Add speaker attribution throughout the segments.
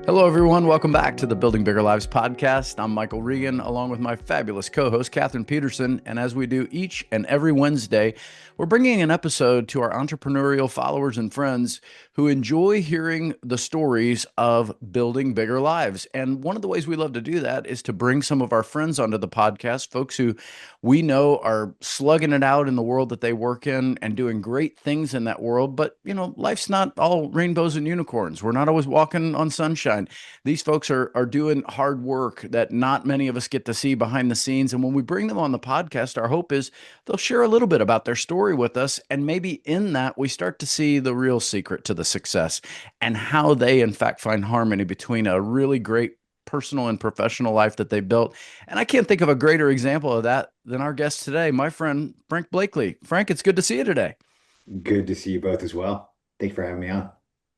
Speaker 1: Hello, everyone. Welcome back to the Building Bigger Lives podcast. I'm Michael Regan, along with my fabulous co host, Catherine Peterson. And as we do each and every Wednesday, we're bringing an episode to our entrepreneurial followers and friends who enjoy hearing the stories of building bigger lives. And one of the ways we love to do that is to bring some of our friends onto the podcast, folks who we know are slugging it out in the world that they work in and doing great things in that world. But, life's not all rainbows and unicorns. We're not always walking on sunshine. These folks are doing hard work that not many of us get to see behind the scenes. And when we bring them on the podcast, our hope is they'll share a little bit about their story with us. And maybe in that, we start to see the real secret to the success and how they, in fact, find harmony between a really great personal and professional life that they built. And I can't think of a greater example of that than our guest today, my friend Frank Blakeley. Frank, it's good to see you today.
Speaker 2: Good to see you both as well. Thanks for having me on.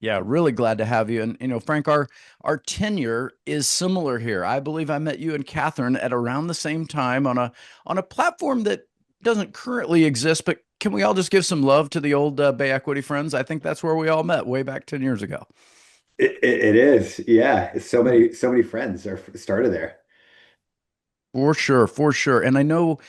Speaker 1: Yeah, really glad to have you. And Frank, our tenure is similar here. I believe I met you and Catherine at around the same time on a platform that doesn't currently exist, but can we all just give some love to the old Bay Equity friends? I think that's where we all met way back 10 years ago.
Speaker 2: It is, yeah. So many friends are started there.
Speaker 1: For sure, for sure. And I know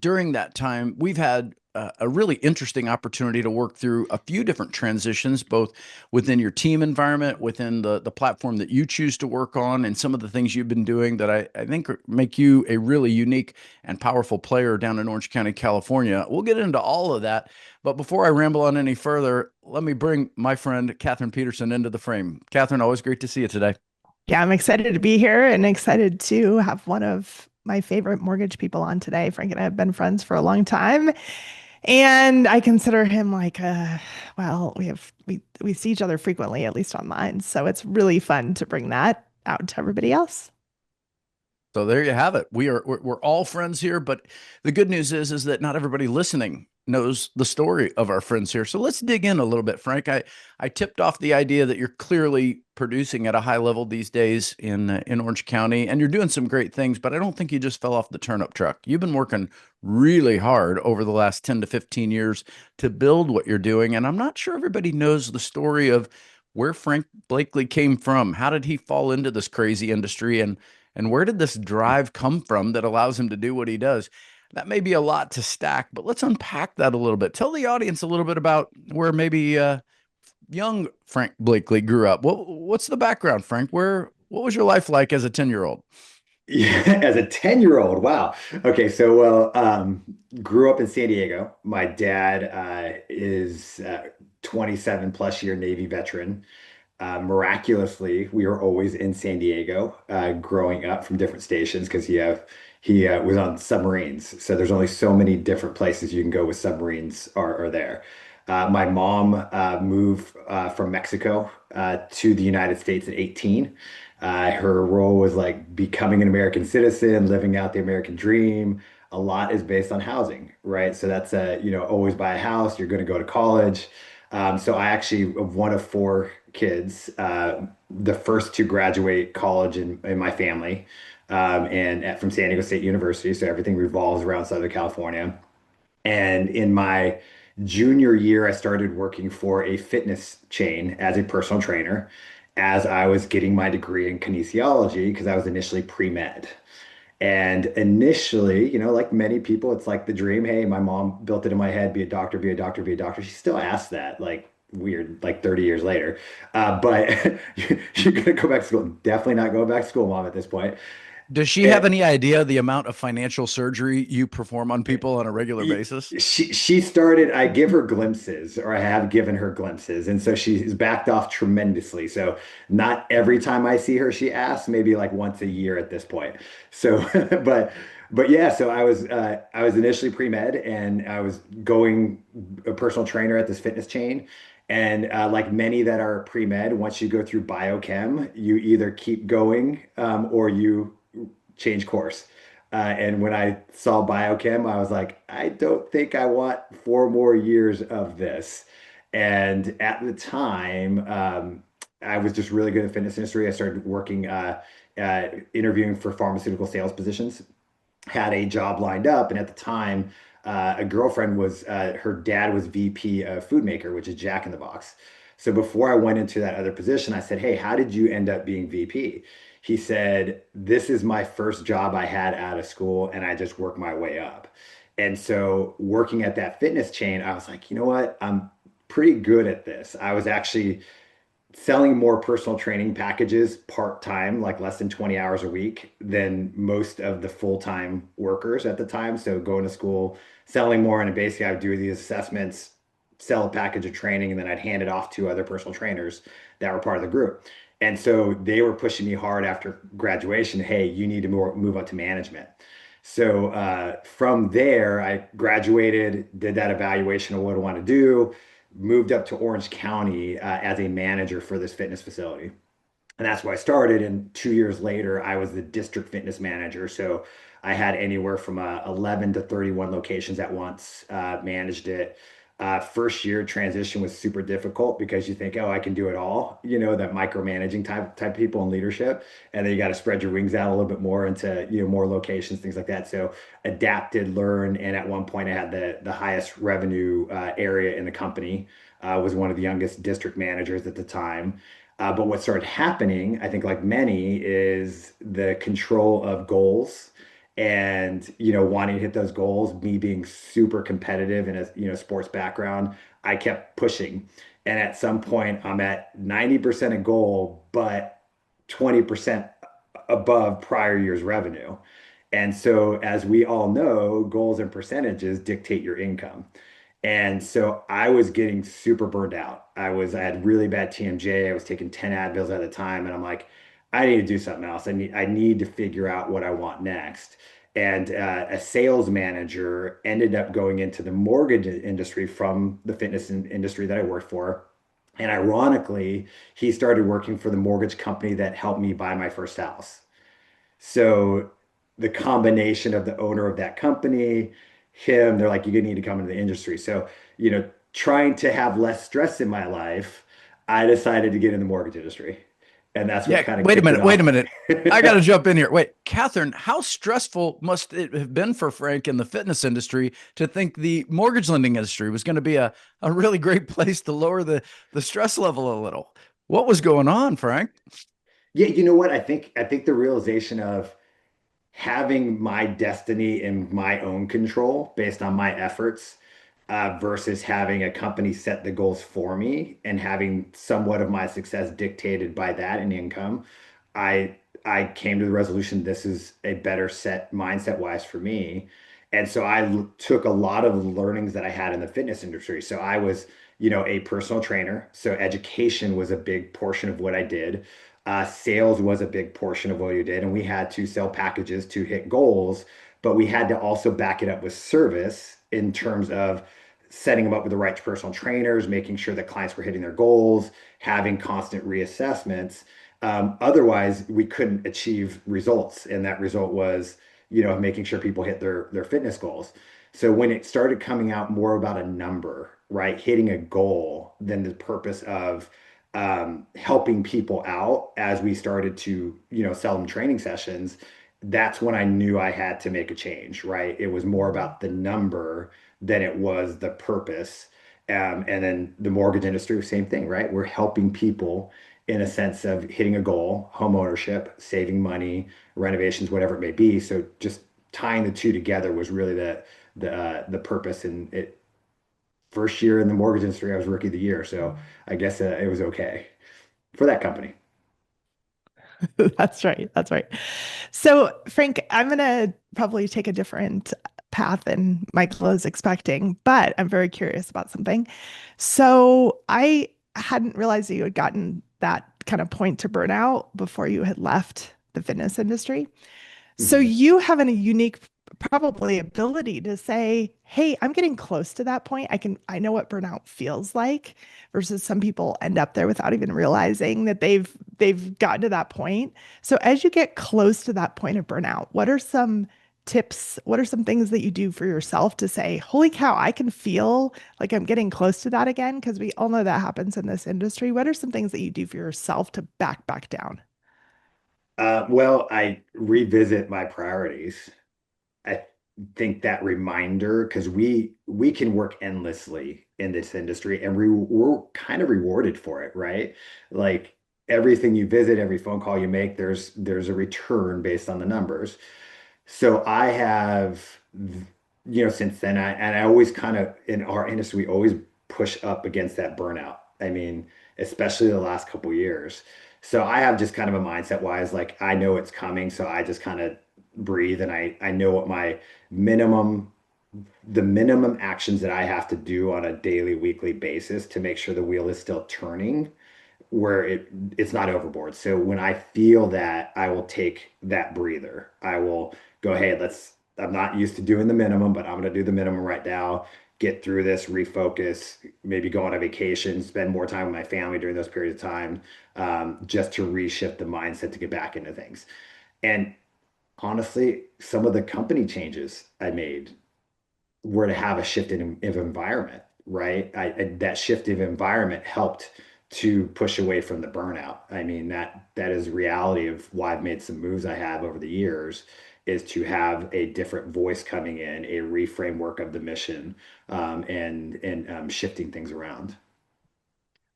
Speaker 1: during that time, we've had a really interesting opportunity to work through a few different transitions, both within your team environment, within the platform that you choose to work on, and some of the things you've been doing that I think make you a really unique and powerful player down in Orange County, California. We'll get into all of that. But before I ramble on any further, let me bring my friend Catherine Peterson into the frame. Catherine, always great to see you today.
Speaker 3: Yeah, I'm excited to be here and excited to have one of my favorite mortgage people on today. Frank and I have been friends for a long time, and I consider him like well, we see each other frequently, at least online. So it's really fun to bring that out to everybody else.
Speaker 1: So there you have it. We're all friends here, but the good news is that not everybody listening knows the story of our friends here. So let's dig in a little bit, Frank. I tipped off the idea that you're clearly producing at a high level these days in Orange County, and you're doing some great things. But I don't think you just fell off the turnip truck. You've been working really hard over the last 10 to 15 years to build what you're doing, and I'm not sure everybody knows the story of where Frank Blakely came from. How did he fall into this crazy industry, and where did this drive come from that allows him to do what he does? That may be a lot to stack, but let's unpack that a little bit. Tell the audience a little bit about where maybe young Frank Blakely grew up. What's the background, Frank? What was your life like as a 10-year-old?
Speaker 2: Yeah, as a 10-year-old. Wow. Okay, so grew up in San Diego. My dad is 27 plus year Navy veteran. Miraculously, we were always in San Diego growing up from different stations because he was on submarines. So there's only so many different places you can go with submarines are there. My mom moved from Mexico to the United States at 18. Her role was like becoming an American citizen, living out the American dream. A lot is based on housing, right? So that's always buy a house, you're going to go to college. So I actually, of one of four kids, the first to graduate college in my family, from San Diego State University. So everything revolves around Southern California. And in my junior year, I started working for a fitness chain as a personal trainer as I was getting my degree in kinesiology because I was initially pre-med. And initially, like many people, it's like the dream. Hey, my mom built it in my head, be a doctor, be a doctor, be a doctor. She still asks that, like weird, like 30 years later. But you're gonna go back to school. Definitely not going back to school, mom, at this point.
Speaker 1: Does she have
Speaker 2: And
Speaker 1: any idea the amount of financial surgery you perform on people on a regular basis?
Speaker 2: she started, I give her glimpses, or I have given her glimpses, and so she's backed off tremendously. So not every time I see her she asks, maybe like once a year at this point. So but yeah, so I was initially pre-med, and I was going a personal trainer at this fitness chain. And like many that are pre-med, once you go through biochem, you either keep going or you change course. And when I saw biochem, I was like, I don't think I want 4 more years of this. And at the time, I was just really good at fitness industry. I started working, interviewing for pharmaceutical sales positions, had a job lined up. And at the time, a girlfriend was, her dad was VP of Food Maker, which is Jack in the Box. So before I went into that other position, I said, "Hey, how did you end up being VP?" He said, "This is my first job I had out of school, and I just worked my way up." And so working at that fitness chain, I was like, you know what? I'm pretty good at this. I was actually selling more personal training packages part-time, like less than 20 hours a week than most of the full-time workers at the time. So going to school, selling more, and basically I would do these assessments, sell a package of training, and then I'd hand it off to other personal trainers that were part of the group. And so they were pushing me hard after graduation. Hey, you need to move up to management. So from there, I graduated, did that evaluation of what I want to do, moved up to Orange County as a manager for this fitness facility. And that's where I started. And 2 years later, I was the district fitness manager. So I had anywhere from 11 to 31 locations at once, managed it. First year transition was super difficult because you think, oh, I can do it all, that micromanaging type people in leadership. And then you got to spread your wings out a little bit more into, more locations, things like that. So adapted, learn. And at one point I had the highest revenue area in the company, was one of the youngest district managers at the time. But what started happening, I think, like many, is the control of goals and wanting to hit those goals. Me being super competitive in a sports background, I kept pushing, and at some point, I'm at 90% a goal, but 20% above prior year's revenue. And so, as we all know, goals and percentages dictate your income. And so I was getting super burned out. I had really bad TMJ. I was taking 10 Advils at a time. And I'm like, I need to do something else. I need to figure out what I want next. And a sales manager ended up going into the mortgage industry from the fitness industry that I worked for. And ironically, he started working for the mortgage company that helped me buy my first house. So the combination of the owner of that company, him, they're like, you need to come into the industry. So, trying to have less stress in my life, I decided to get in the mortgage industry. And that's what
Speaker 1: Yeah,
Speaker 2: kind of
Speaker 1: wait a
Speaker 2: kicked it
Speaker 1: minute. Wait a
Speaker 2: off.
Speaker 1: minute. I got to jump in here. Wait, Catherine, how stressful must it have been for Frank in the fitness industry to think the mortgage lending industry was going to be a really great place to lower the stress level a little? What was going on, Frank?
Speaker 2: Yeah, you know what? I think the realization of having my destiny in my own control based on my efforts, versus having a company set the goals for me and having somewhat of my success dictated by that and income. I came to the resolution this is a better set mindset wise for me. And so took a lot of the learnings that I had in the fitness industry. So I was, a personal trainer. So education was a big portion of what I did. Sales was a big portion of what you did, and we had to sell packages to hit goals, but we had to also back it up with service in terms of setting them up with the right personal trainers, making sure that clients were hitting their goals, having constant reassessments. Otherwise, we couldn't achieve results, and that result was, making sure people hit their fitness goals. So when it started coming out more about a number, right, hitting a goal than the purpose of helping people out as we started to, sell them training sessions, that's when I knew I had to make a change, right? It was more about the number than it was the purpose. And then the mortgage industry, same thing, right? We're helping people in a sense of hitting a goal, home ownership, saving money, renovations, whatever it may be. So just tying the two together was really the purpose. And it first year in the mortgage industry, I was rookie of the year. So I guess it was okay for that company.
Speaker 3: That's right. That's right. So, Frank, I'm going to probably take a different path than Michael is expecting, but I'm very curious about something. So, I hadn't realized that you had gotten that kind of point to burnout before you had left the fitness industry. So
Speaker 2: Mhm.
Speaker 3: you have a unique probably ability to say, "Hey, I'm getting close to that point. I know what burnout feels like," versus some people end up there without even realizing that they've gotten to that point. So as you get close to that point of burnout, what are some tips? What are some things that you do for yourself to say, "Holy cow, I can feel like I'm getting close to that again," because we all know that happens in this industry. What are some things that you do for yourself to back down?
Speaker 2: Well, I revisit my priorities. I think that reminder, because we can work endlessly in this industry, and we're kind of rewarded for it, right? Like everything you visit, every phone call you make, there's a return based on the numbers. So I have, since then, and I always kind of in our industry, we always push up against that burnout. I mean, especially the last couple years. So I have just kind of a mindset wise, like I know it's coming, so I just kind of breathe and I know what my minimum the minimum actions that I have to do on a daily, weekly basis to make sure the wheel is still turning where it's not overboard. So when I feel that, I will take that breather. I will go, hey, I'm not used to doing the minimum, but I'm going to do the minimum right now, get through this, refocus, maybe go on a vacation, spend more time with my family during those periods of time, just to reshift the mindset to get back into things. And honestly, some of the company changes I made were to have a shift of environment, right? That shift of environment helped to push away from the burnout. I mean, that is reality of why I've made some moves I have over the years is to have a different voice coming in, a reframework of the mission, and shifting things around.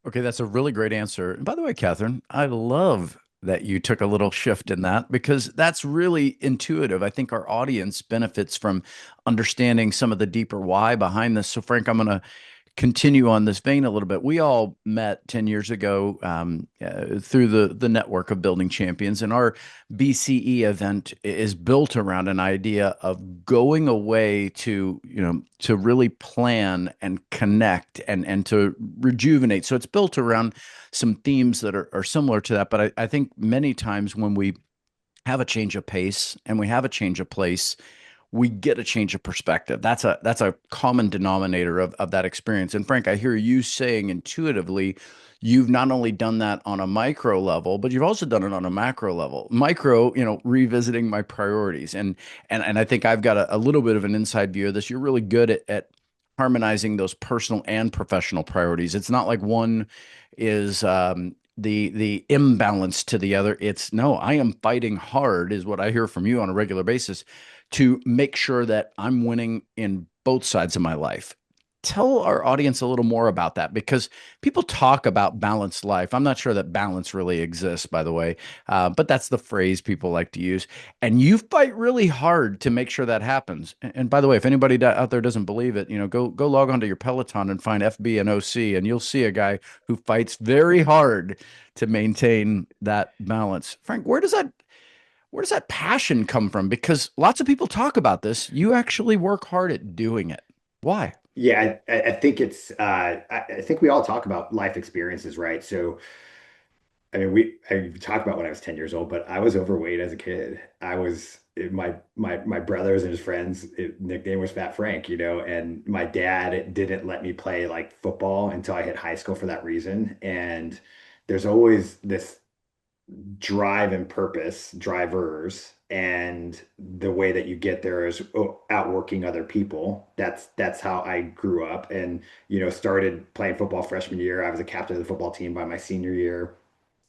Speaker 1: Okay, that's a really great answer. And by the way, Catherine, I love that you took a little shift in that because that's really intuitive. I think our audience benefits from understanding some of the deeper why behind this. So, Frank, I'm going to continue on this vein a little bit. We all met 10 years ago through the network of Building Champions, and our BCE event is built around an idea of going away to really plan and connect and to rejuvenate. So it's built around some themes that are similar to that. But I think many times when we have a change of pace and we have a change of place, we get a change of perspective. That's a common denominator of that experience. And Frank, I hear you saying intuitively, you've not only done that on a micro level, but you've also done it on a macro level. Micro, revisiting my priorities. And I think I've got a little bit of an inside view of this. You're really good at harmonizing those personal and professional priorities. It's not like one is the imbalance to the other. It's no, I am fighting hard, is what I hear from you on a regular basis to make sure that I'm winning in both sides of my life. Tell our audience a little more about that because people talk about balanced life. I'm not sure that balance really exists, by the way, but that's the phrase people like to use. And you fight really hard to make sure that happens. And by the way, if anybody out there doesn't believe it, go log onto your Peloton and find FB and OC, and you'll see a guy who fights very hard to maintain that balance. Frank, where does that passion come from? Because lots of people talk about this. You actually work hard at doing it. Why?
Speaker 2: Yeah, I think I think we all talk about life experiences, right? So I mean, I talked about when I was 10 years old, but I was overweight as a kid. My brothers and his friends nickname was Fat Frank, and my dad didn't let me play like football until I hit high school for that reason. And there's always this drive and purpose, drivers, and the way that you get there is outworking other people. That's how I grew up, and started playing football freshman year. I was a captain of the football team by my senior year,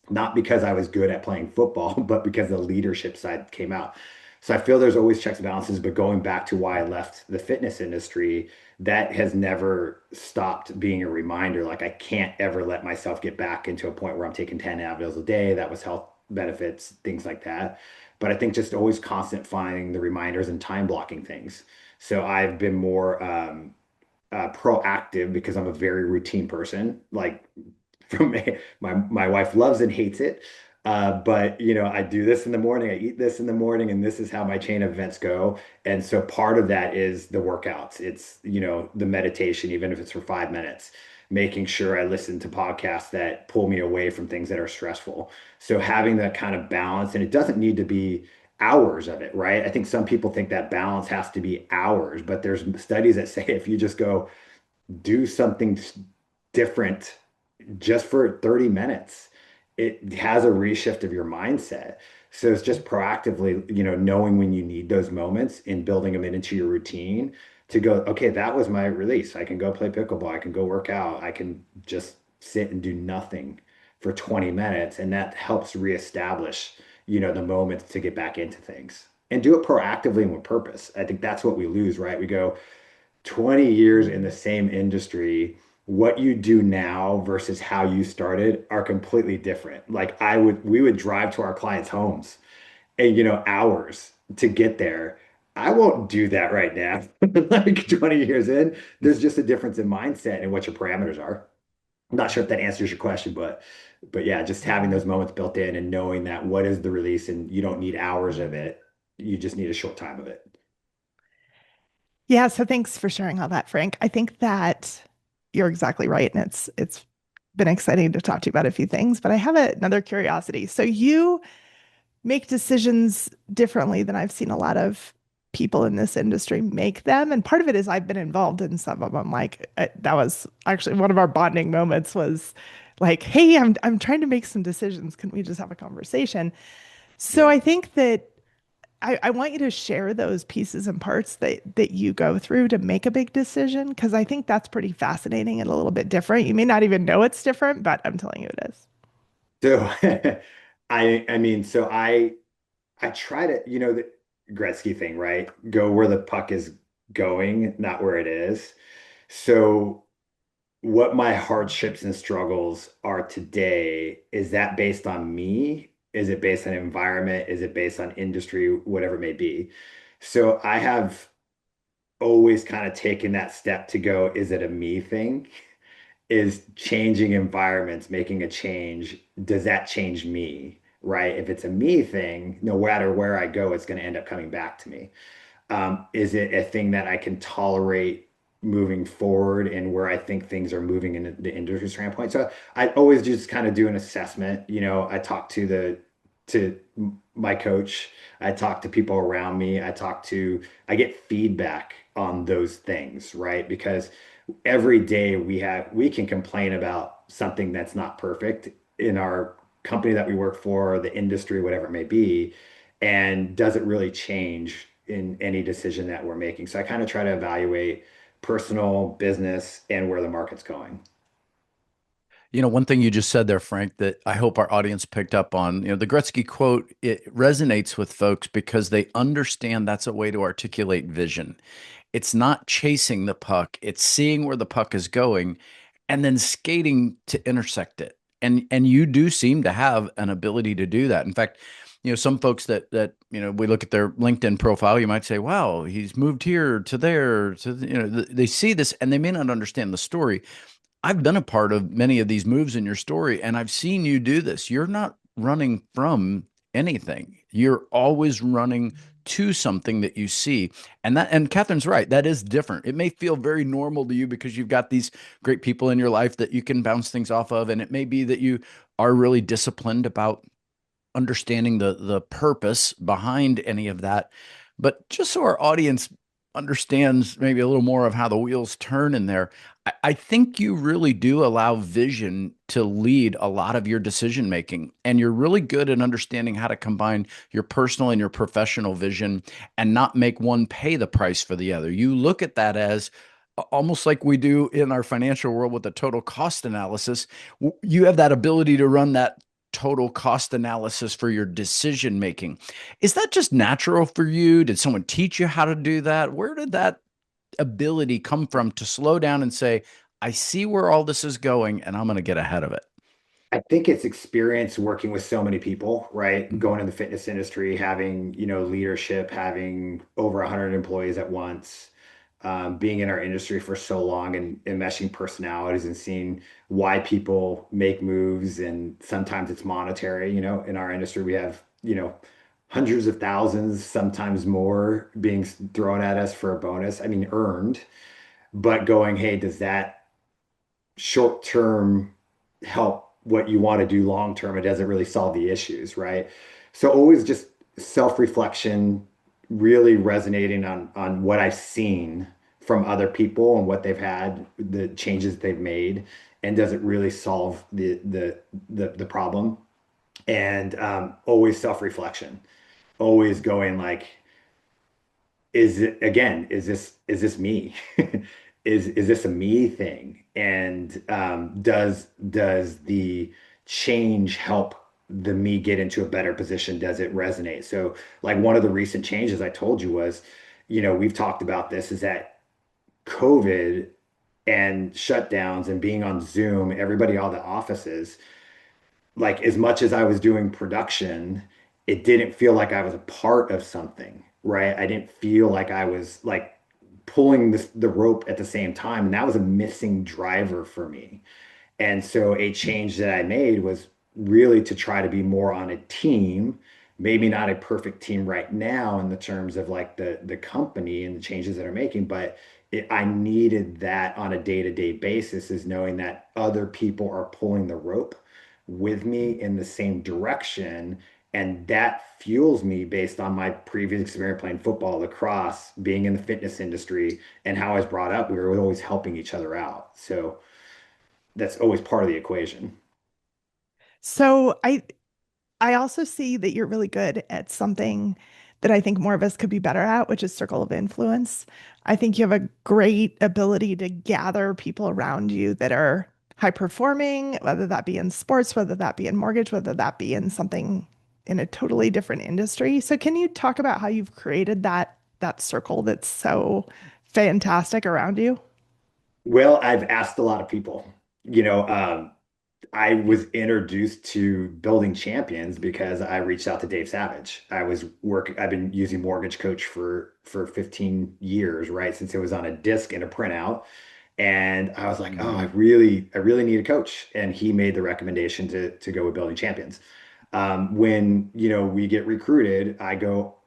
Speaker 2: not because I was good at playing football, but because the leadership side came out. So I feel there's always checks and balances, but going back to why I left the fitness industry, that has never stopped being a reminder. Like I can't ever let myself get back into a point where I'm taking 10 Advils a day. That was health benefits, things like that. But I think just always constant finding the reminders and time blocking things. So I've been more proactive because I'm a very routine person. Like from my wife loves and hates it. But I do this in the morning, I eat this in the morning, and this is how my chain of events go. And so part of that is the workouts. It's, the meditation, even if it's for 5 minutes, making sure I listen to podcasts that pull me away from things that are stressful. So having that kind of balance, and it doesn't need to be hours of it, right? I think some people think that balance has to be hours, but there's studies that say if you just go do something different just for 30 minutes, it has a reshift of your mindset. So it's just proactively, knowing when you need those moments and building them into your routine to go, okay, that was my release. I can go play pickleball. I can go work out. I can just sit and do nothing for 20 minutes. And that helps reestablish, the moments to get back into things and do it proactively and with purpose. I think that's what we lose, right? We go, 20 years in the same industry, what you do now versus how you started are completely different. Like we would drive to our clients' homes and, hours to get there. I won't do that right now. Like 20 years in, there's just a difference in mindset and what your parameters are. I'm not sure if that answers your question, but yeah, just having
Speaker 3: Yeah.
Speaker 2: those moments built in and knowing that what is the release and you don't need hours of it. You just need a short time of it.
Speaker 3: Yeah, so thanks for sharing all that, Frank. I think that you're exactly right, and it's been exciting to talk to you about a few things, but I have another curiosity. So you make decisions differently than I've seen a lot of people in this industry make them, and part of it is I've been involved in some of them. Like that was actually one of our bonding moments was like, "Hey, I'm trying to make some decisions. Can we just have a conversation?" So
Speaker 2: Yeah.
Speaker 3: I think that I want you to share those pieces and parts that you go through to make a big decision because I think that's pretty fascinating and a little bit different. You may not even know it's different, but I'm telling you it is.
Speaker 2: So I try to, the Gretzky thing, right? Go where the puck is going, not where it is. So what my hardships and struggles are today, is that based on me? Is it based on environment? Is it based on industry, whatever it may be? So I have always kind of taken that step to go, is it a me thing? Is changing environments, making a change, does that change me? Right? If it's a me thing, no matter where I go, it's going to end up coming back to me. Is it a thing that I can tolerate moving forward and where I think things are moving in the industry standpoint? So I always just kind of do an assessment. I talk to my coach, I talk to people around me, I get feedback on those things, right? Because every day we can complain about something that's not perfect in our company that we work for, the industry, whatever it may be, and does it really change in any decision that we're making? So I kind of try to evaluate personal, business, and where the market's going.
Speaker 1: One thing you just said there, Frank, that I hope our audience picked up on, the Gretzky quote, it resonates with folks because they understand that's a way to articulate vision. It's not chasing the puck, it's seeing where the puck is going and then skating to intersect it. And you do seem to have an ability to do that. In fact, some folks that we look at their LinkedIn profile, you might say, "Wow, he's moved here to there to," they see this and they may not understand the story. I've been a part of many of these moves in your story, and I've seen you do this. You're not running from anything. You're always running to something that you see. And Catherine's right. That is different. It may feel very normal to you because you've got these great people in your life that you can bounce things off of. And it may be that you are really disciplined about understanding the purpose behind any of that. But just so our audience understands maybe a little more of how the wheels turn in there, I think you really do allow vision to lead a lot of your decision making. And you're really good at understanding how to combine your personal and your professional vision and not make one pay the price for the other. You look at that as almost like we do in our financial world with the total cost analysis. You have that ability to run that total cost analysis for your decision making. Is that just natural for you? Did someone teach you how to do that? Where did that ability come from to slow down and say, I see where all this is going and I'm going to get ahead of it?
Speaker 2: I think it's experience working with so many people, right?
Speaker 1: Mhm.
Speaker 2: Going in the fitness industry, having, leadership, having over 100 employees at once, being in our industry for so long and meshing personalities and seeing why people make moves. And sometimes it's monetary, in our industry, we have, hundreds of thousands, sometimes more being thrown at us for a bonus. I mean, earned, but going, hey, does that short term help what you want to do long term? It doesn't really solve the issues, right? So always just self-reflection, really resonating on what I've seen from other people and what they've had, the changes they've made, and does it really solve the problem? And always self-reflection, always going like, is this me? Is this a me thing? And does the change help the me get into a better position? Does it resonate? So like one of the recent changes I told you was, we've talked about this, is that COVID and shutdowns and being on Zoom, everybody, all the offices, like as much as I was doing production, it didn't feel like I was a part of something, right? I didn't feel like I was like pulling the rope at the same time. And that was a missing driver for me. And so a change that I made was really to try to be more on a team, maybe not a perfect team right now in the terms of like the company and the changes that are making, but I needed that on a day-to-day basis is knowing that other people are pulling the rope with me in the same direction. And that fuels me based on my previous experience playing football, lacrosse, being in the fitness industry, and how I was brought up. We were always helping each other out. So that's always part of the equation.
Speaker 3: So I also see that you're really good at something that I think more of us could be better at, which is circle of influence. I think you have a great ability to gather people around you that are high performing, whether that be in sports, whether that be in mortgage, whether that be in something in a totally different industry. So can you talk about how you've created that circle that's so fantastic around you?
Speaker 2: Well, I've asked a lot of people. You know, I was introduced to building champions because I reached out to Dave Savage. I've been using Mortgage Coach for 15 years, right? Since it was on a disc and a printout. And I was like, oh,
Speaker 1: Mhm.
Speaker 2: I really need a coach. And he made the recommendation to go with Building Champions. When, we get recruited, I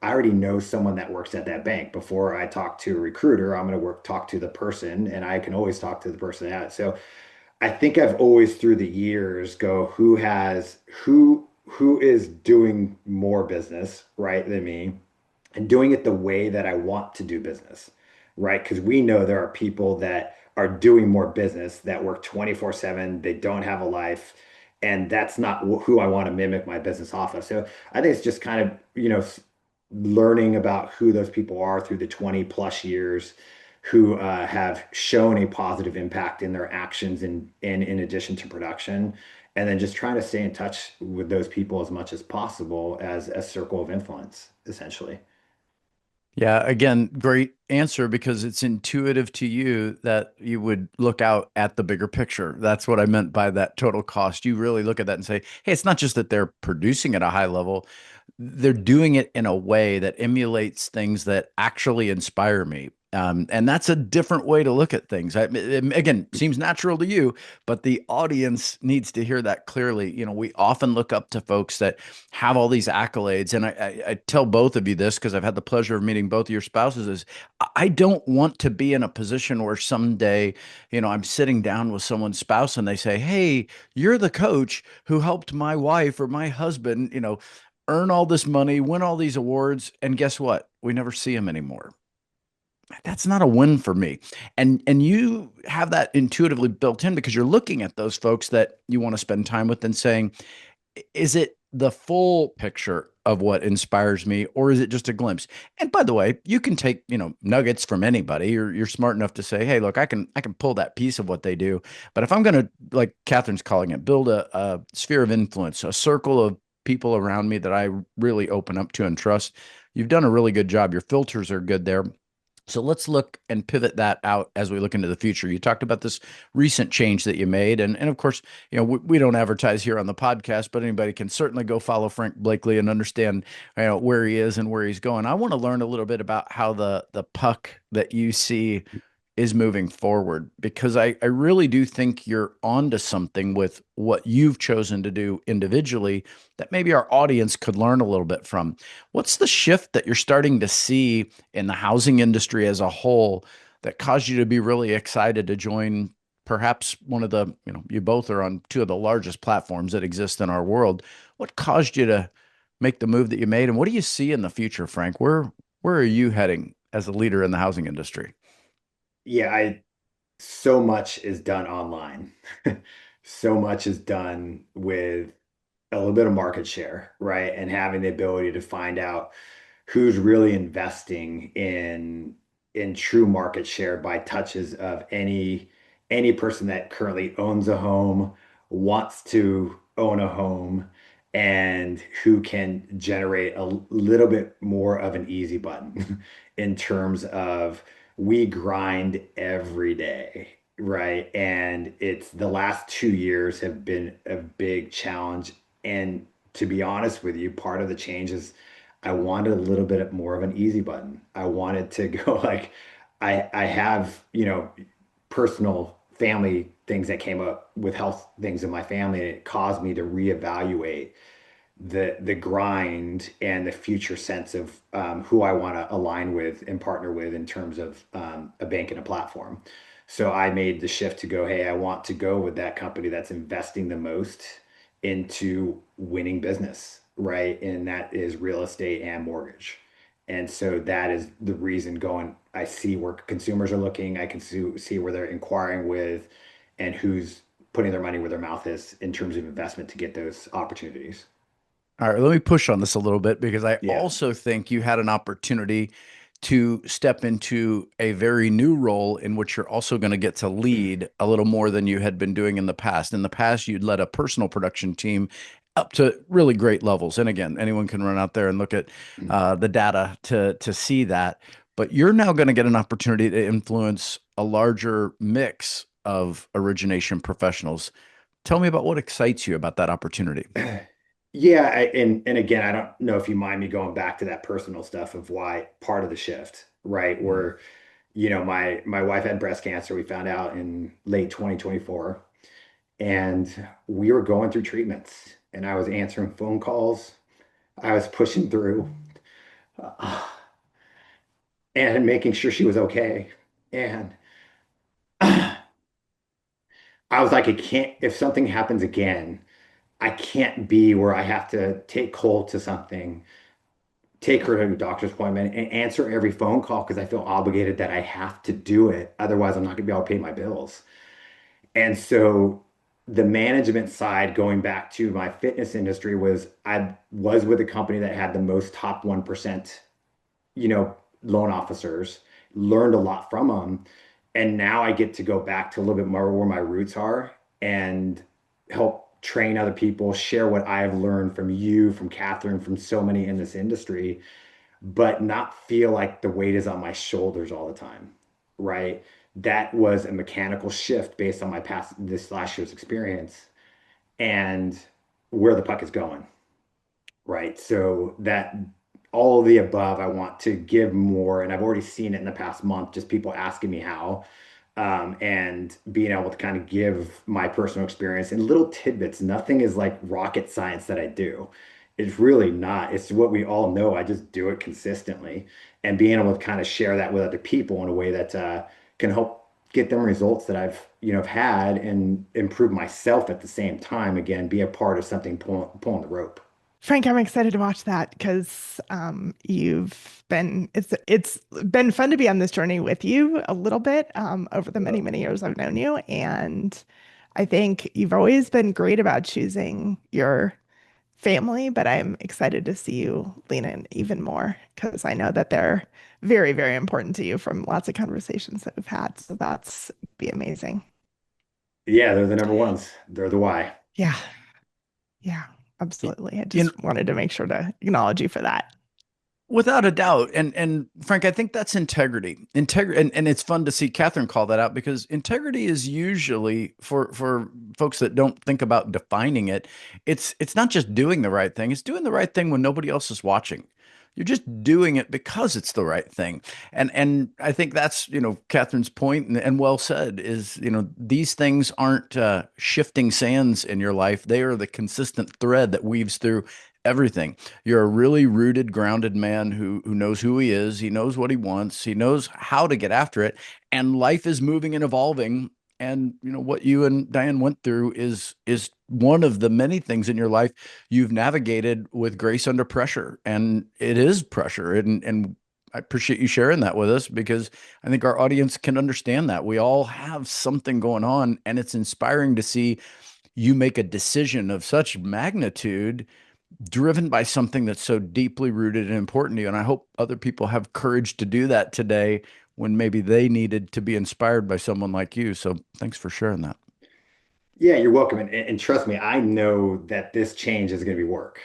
Speaker 2: already know someone that works at that bank. Before I talk to a recruiter, I'm going to talk to the person, and I can always talk to the person at it. So I think I've always through the years go who is doing more business, right, than me and doing it the way that I want to do business, right? Because we know there are people that are doing more business that work 24/7, they don't have a life, and that's not who I want to mimic my business off of. So I think it's just kind of, learning about who those people are through the 20 plus years who have shown a positive impact in their actions and in addition to production. And then just trying to stay in touch with those people as much as possible as a circle of influence, essentially.
Speaker 1: Yeah, again, great answer because it's intuitive to you that you would look out at the bigger picture. That's what I meant by that total cost. You really look at that and say, hey, it's not just that they're producing at a high level, they're doing it in a way that emulates things that actually inspire me. And that's a different way to look at things. Again, seems natural to you, but the audience needs to hear that clearly. We often look up to folks that have all these accolades. And I tell both of you this because I've had the pleasure of meeting both of your spouses is I don't want to be in a position where someday, I'm sitting down with someone's spouse and they say, hey, you're the coach who helped my wife or my husband, earn all this money, win all these awards. And guess what? We never see him anymore. That's not a win for me. And you have that intuitively built in because you're looking at those folks that you want to spend time with and saying, is it the full picture of what inspires me or is it just a glimpse? And by the way, you can take, nuggets from anybody. You're smart enough to say, hey, look, I can pull that piece of what they do. But if I'm going to, like Catherine's calling it, build a sphere of influence, a circle of people around me that I really open up to and trust, you've done a really good job. Your filters are good there. So let's look and pivot that out as we look into the future. You talked about this recent change that you made. And of course, we don't advertise here on the podcast, but anybody can certainly go follow Frank Blakeley and understand, where he is and where he's going. I want to learn a little bit about how the puck that you see is moving forward because I really do think you're onto something with what you've chosen to do individually that maybe our audience could learn a little bit from. What's the shift that you're starting to see in the housing industry as a whole that caused you to be really excited to join perhaps one of the, you both are on two of the largest platforms that exist in our world. What caused you to make the move that you made? And what do you see in the future, Frank? Where are you heading as a leader in the housing industry?
Speaker 2: Yeah, so much is done online. So much is done with a little bit of market share, right? And having the ability to find out who's really investing in true market share by touches of any person that currently owns a home, wants to own a home, and who can generate a little bit more of an easy button in terms of we grind every day, right? And it's the last 2 years have been a big challenge. And to be honest with you, part of the change is I wanted a little bit more of an easy button. I wanted to go like I have, personal family things that came up with health things in my family, and it caused me to reevaluate the grind and the future sense of who I want to align with and partner with in terms of a bank and a platform. So I made the shift to go, hey, I want to go with that company that's investing the most into winning business, right? And that is real estate and mortgage. And so that is the reason going, I see where consumers are looking, I can see where they're inquiring with, and who's putting their money where their mouth is in terms of investment to get those opportunities.
Speaker 1: All right, let me push on this a little bit because I
Speaker 2: Yeah.
Speaker 1: also think you had an opportunity to step into a very new role in which you're also going to get to
Speaker 2: Mm,
Speaker 1: lead a little more than you had been doing in the past. In the past, you'd led a personal production team up to really great levels. And again, anyone can run out there and look at
Speaker 2: mm.
Speaker 1: the data to see that. But you're now going to get an opportunity to influence a larger mix of origination professionals. Tell me about what excites you about that opportunity.
Speaker 2: Yeah, and again, I don't know if you mind me going back to that personal stuff of why part of the shift, right?
Speaker 1: Mhm.
Speaker 2: Where, my wife had breast cancer. We found out in late 2024, and we were going through treatments, and I was answering phone calls. I was pushing through, uh, and making sure she was okay. And I was like, I can't, if something happens again, I can't be where I have to take Cole to something, take her to a doctor's appointment, and answer every phone call because I feel obligated that I have to do it. Otherwise, I'm not going to be able to pay my bills. And so the management side, going back to my fitness industry, was I was with a company that had the most top 1%, loan officers, learned a lot from them. And now I get to go back to a little bit more where my roots are and help train other people, share what I've learned from you, from Catherine, from so many in this industry, but not feel like the weight is on my shoulders all the time, right? That was a mechanical shift based on this last year's experience and where the puck is going, right? So that all of the above, I want to give more, and I've already seen it in the past month, just people asking me how, and being able to kind of give my personal experience in little tidbits. Nothing is like rocket science that I do. It's really not. It's what we all know. I just do it consistently, and being able to kind of share that with other people in a way that can help get them results that I've have had and improve myself at the same time. Again, be a part of something pulling the rope.
Speaker 3: Frank, I'm excited to watch that because you've been it's been fun to be on this journey with you a little bit over the many, many years I've known you. And I think you've always been great about choosing your family, but I'm excited to see you lean in even more because I know that they're very, very important to you from lots of conversations that we've had. So that's be amazing.
Speaker 2: Yeah, they're the number ones. They're the why.
Speaker 3: Yeah, yeah,
Speaker 1: Y-
Speaker 3: absolutely. I
Speaker 1: You know,
Speaker 3: just wanted to make sure to acknowledge you for that.
Speaker 1: without a doubt. And Frank, I think that's integrity. Integrity and it's fun to see Catherine call that out because integrity is usually for folks that don't think about defining it, it's not just doing the right thing, it's doing the right thing when nobody else is watching. You're just doing it because it's the right thing. And I think that's, Catherine's point and well said is, these things aren't shifting sands in your life. They are the consistent thread that weaves through everything. You're a really rooted, grounded man who knows who he is. He knows what he wants. He knows how to get after it. And life is moving and evolving. And what you and Diane went through is one of the many things in your life you've navigated with grace under pressure. And it is pressure. And I appreciate you sharing that with us because I think our audience can understand that. We all have something going on, and it's inspiring to see you make a decision of such magnitude driven by something that's so deeply rooted and important to you. And I hope other people have courage to do that today when maybe they needed to be inspired by someone like you. So thanks for sharing that.
Speaker 2: Yeah, you're welcome. And trust me, I know that this change is going to be work,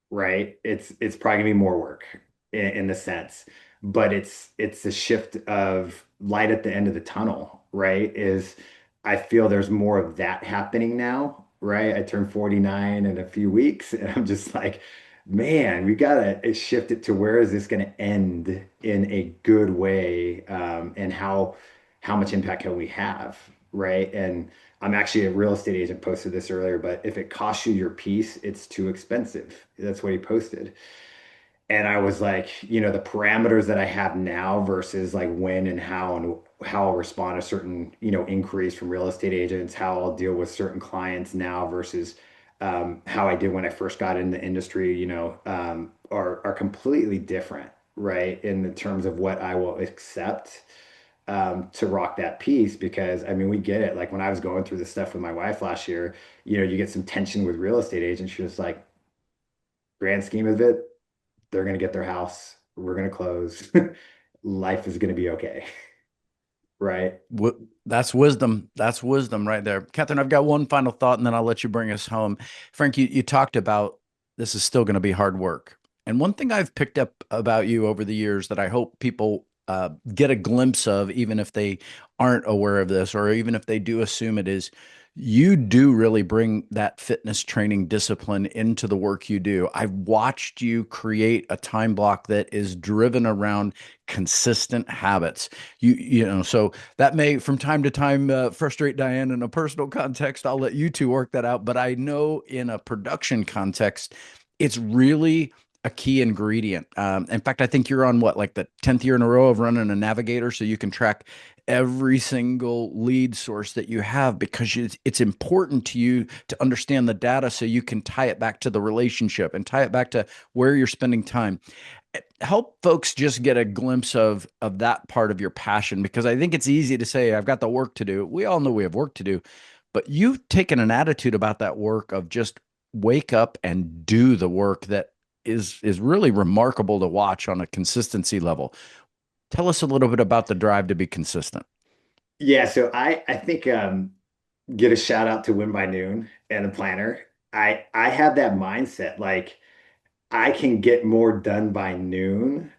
Speaker 2: right? It's probably going to be more work in the sense. but it's a shift of light at the end of the tunnel, right? Is I feel there's more of that happening now, right? I turned 49 in a few weeks, and I'm just like, man, we gotta shift it to where is this going to end in a good way, and how much impact can we have, right? And I'm actually a real estate agent posted this earlier, but if it costs you your piece, it's too expensive. That's what he posted. And I was like, the parameters that I have now versus like when and how I'll respond to certain, inquiries from real estate agents, how I'll deal with certain clients now versus how I did when I first got in the industry, are completely different, right? In the terms of what I will accept to rock that piece. Because I mean, we get it. Like when I was going through this stuff with my wife last year, you get some tension with real estate agents. She was like, grand scheme of it, they're going to get their house. We're going to close. Life is going to be okay. Right.
Speaker 1: That's wisdom. That's wisdom right there. Catherine, I've got one final thought and then I'll let you bring us home. Frank, you talked about this is still going to be hard work. And one thing I've picked up about you over the years that I hope people get a glimpse of, even if they aren't aware of this, or even if they do assume it is, you do really bring that fitness training discipline into the work you do. I've watched you create a time block that is driven around consistent habits. So that may from time to time frustrate Diane in a personal context. I'll let you two work that out. But I know in a production context, it's really a key ingredient. In fact, I think you're on like the 10th year in a row of running a Navigator, so you can track every single lead source that you have, because it's important to you to understand the data so you can tie it back to the relationship and tie it back to where you're spending time. Help folks just get a glimpse of that part of your passion, because I think it's easy to say, I've got the work to do. We all know we have work to do, but you've taken an attitude about that work of just wake up and do the work that is really remarkable to watch on a consistency level. Tell us a little bit about the drive to be consistent.
Speaker 2: Yeah. So I think get a shout out to Win by Noon and the planner. I have that mindset. Like I can get more done by noon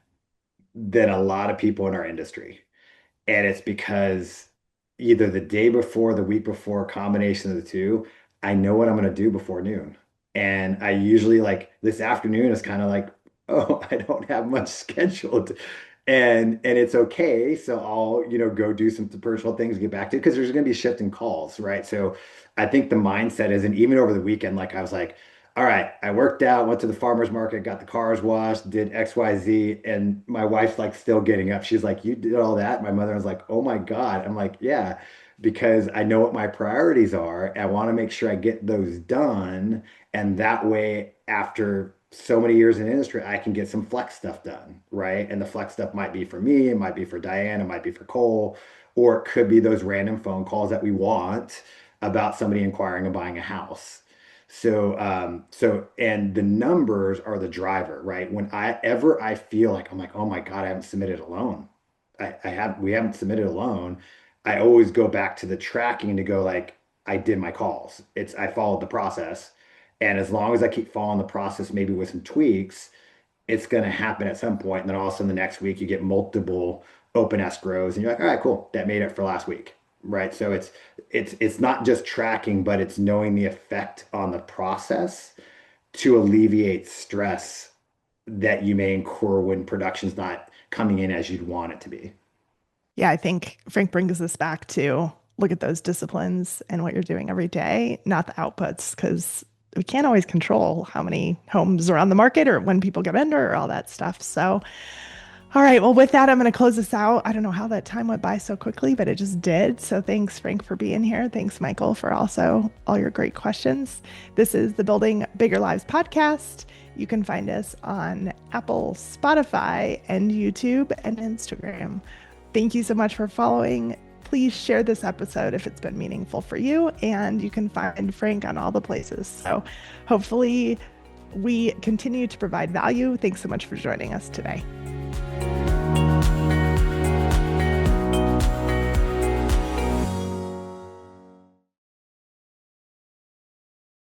Speaker 2: than a lot of people in our industry. And it's because either the day before, the week before, combination of the two, I know what I'm going to do before noon. And I usually like this afternoon is kind of like, oh, I don't have much scheduled. And it's okay. So I'll, go do some personal things, get back to it because there's going to be shifting calls, right? So I think the mindset is, and even over the weekend, like I was like, all right, I worked out, went to the farmer's market, got the cars washed, did XYZ, and my wife's like still getting up. She's like, you did all that? My mother was like, oh my God. I'm like, yeah, because I know what my priorities are. I want to make sure I get those done. And that way, after so many years in the industry, I can get some flex stuff done, right? And the flex stuff might be for me, it might be for Diane, it might be for Cole, or it could be those random phone calls that we want about somebody inquiring and buying a house. And the numbers are the driver, right? I feel like I'm like, oh my God, I haven't submitted a loan. We haven't submitted a loan. I always go back to the tracking to go like, I did my calls. I followed the process. And as long as I keep following the process, maybe with some tweaks, it's going to happen at some point. And then all of a sudden the next week you get multiple open escrows and you're like, all right, cool. That made it for last week. Right. So it's not just tracking, but it's knowing the effect on the process to alleviate stress that you may incur when production's not coming in as you'd want it to be.
Speaker 3: Yeah, I think Frank brings this back to look at those disciplines and what you're doing every day, not the outputs, because we can't always control how many homes are on the market or when people get under or all that stuff. So, all right. Well, with that, I'm going to close this out. I don't know how that time went by so quickly, but it just did. So thanks, Frank, for being here. Thanks, Michael, for also all your great questions. This is the Building Bigger Lives podcast. You can find us on Apple, Spotify, and YouTube and Instagram. Thank you so much for following. Please share this episode if it's been meaningful for you. And you can find Frank on all the places. So hopefully we continue to provide value. Thanks so much for joining us today.